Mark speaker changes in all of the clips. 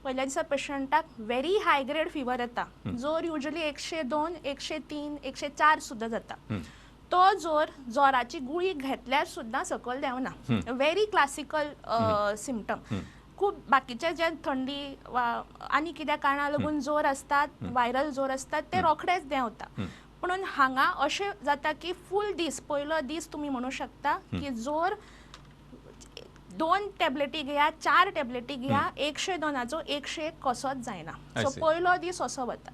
Speaker 1: पहिल्या दिसा पेशंटाक very high grade fever येता, जोर युजली 102, 103, 104 सुद्धा जाता. तो जोराची गुळी घेतल्यार सुद्धा सकयल देंवना. Very classical symptom. खूब बाकीचे जे थंडी वा आनी कित्या कारणां लागून जोर असतात, व्हायरल जोर असतात, ते रोखडेच देंवता. म्हणून हांगा अशें जाता की फूल दीस पयलो दीस तुमी म्हणू शकता की जोर 2 टॅबलेटी घेया, 4 टॅबलेटी घेया, 102चो 101 कसोच जायना. सो पयलो दीस असो वता.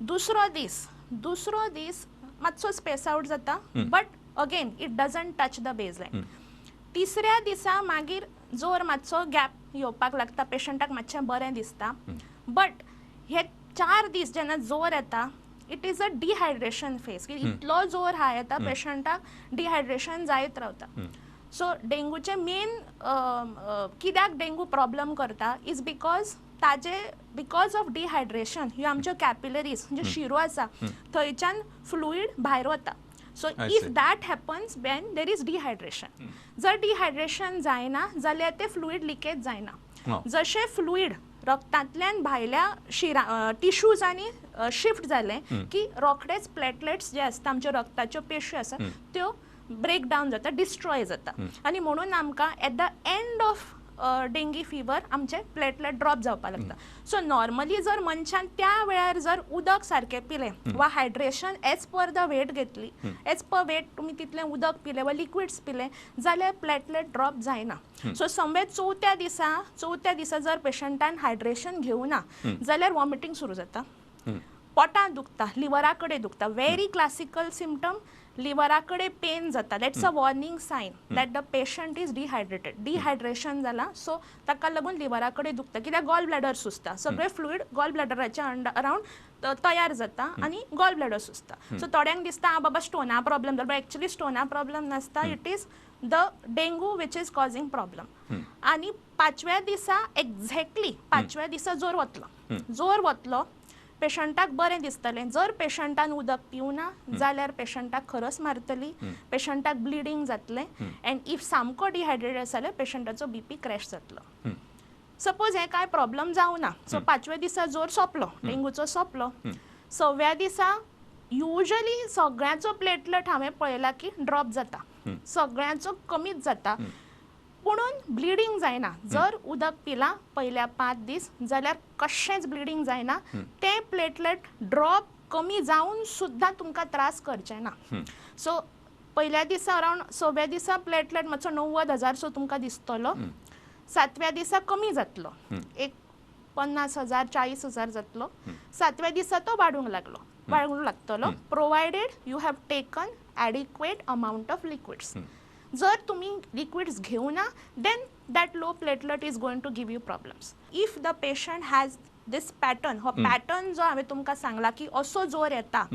Speaker 1: दुसरो दीस मातसो स्पेस आउट जाता, but again it doesn't touch the baseline. तिसऱ्या दिसा मागीर जोर मातसो गॅप येवपाक लागता, पेशंटाक मातशें बरें दिसता. बट हे 4 दीस जेन्ना जोर येता, it is a dehydration phase. इतलो जोर हा येता, पेशंटाक डिहायड्रेशन जायत रावता. सो डेंगूचे मेन कित्याक डेंगू प्रॉब्लम करता इज बिकॉज ऑफ डिहायड्रेशन. ह्यो आमच्यो कॅपिलरीज म्हणजे शिरो आसा, थंयच्यान फ्लुईड भायर वता. So if that happens when there is dehydration. जर डिहायड्रेशन जायना जाल्यार ते फ्लुईड लिकेज जायना. जशें फ्लुईड रक्तांतल्यान भायल्या टिश्यूजांनी शिफ्ट जालें की रोखडेच प्लेटलेट्स जे आसता, आमच्यो रक्ताच्यो पेशी आसा, त्यो ब्रेक डावन जाता, डिस्ट्रॉय जाता. आनी म्हणून आमकां at the end of dengue fever आमचे प्लेटलेट ड्रॉप जावपाक लागता. सो नॉर्मली जर मनशान त्या वेळार जर उदक सारकें पिलें वा hydration as per the weight घेतली, एज पर वेट तुमी तितलें उदक पिलें वा लिक्विड्स पिलें जाल्यार प्लेटलेट ड्रॉप जायना. सो समवेळ चवथ्या दिसा जर पेशंटान हायड्रेशन घेवना जाल्यार वॉमिटींग सुरू जाता, पोटां दुखता, लिव्हरा कडेन दुखता. Very classical symptom. लिव्हरा कडेन पेन जाता. That's a warning sign that the patient is dehydrated. Dehydration जाला, सो ताका लागून लिव्हरा कडेन दुखता, कित्याक गॉल ब्लॅडर सुचता. सगळे फ्लुईड गॉल ब्लॅडराच्या अरावंड तयार जाता आनी गॉल ब्लॅडर सुचता. सो थोड्यांक दिसता बाबा स्टोना प्रॉब्लेम जालो, एक्चुअली स्टोना प्रॉब्लेम नासता. It is the dengue which is causing problem. आनी 5व्या दिसा एक्झॅक्टली 5व्या दिसा जोर वतलो, पेशंटाक बरें दिसतलें. जर पेशंटान उदक पिवना जाल्यार पेशंटाक खरस मारतली, पेशंटाक ब्लिडींग जातलें, एंड इफ सामको डिहायड्रेटेड जाल्यार पेशंटाचो BP क्रॅश जातलो. सपोज हें कांय प्रॉब्लेम जावना, सो 5व्या दिसा जोर सोंपलो, डेंगूचो सोंपलो. 6व्या दिसा युजली सगळ्यांचो प्लेटलेट हांवें पळयला की ड्रॉप जाता, सगळ्यांचो कमीच जाता, पुणून ब्लिडींग जायना. जर उदक पिलां पयल्या 5 दीस जाल्यार कशेंच ब्लिडींग जायना. ते प्लेटलेट ड्रॉप कमी जावन सुद्धा तुमकां त्रास करचे ना. सो पयल्या दिसा अरावंड 6व्या दिसा प्लेटलेट मातसो 90,000 सो तुमकां दिसतलो. 7व्या दिसा कमी जातलो, एक 50,000 40,000 जातलो. 7व्या दिसा तो वाडूंक लागतलो, provided you have taken adequate amount of liquids. जर तुम्ही लिक्विड्स घेवना then that low platelet is going to give you problems. If the patient has this pattern, हो पॅटर्न जो हांवें तुमकां सांगला की असो जोर येता,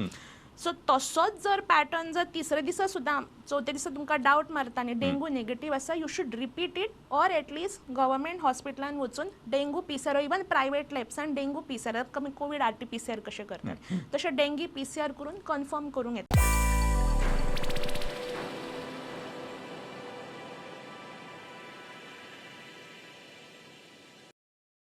Speaker 1: सो तसोच जर पॅटर्न जर तिसऱ्या दिसा सुद्दां, चवथ्या दिसा तुमकां डावट मारता आनी डेंगू नेगेटीव आसा, you should repeat it or at least government हॉस्पिटलान वचून डेंगू PCR, इवन प्रायवेट लॅब्सान डेंगू PCR, कोवीड RT-PCR कशें करतात तशें डेंगी PCR करून कन्फर्म करूंक येता.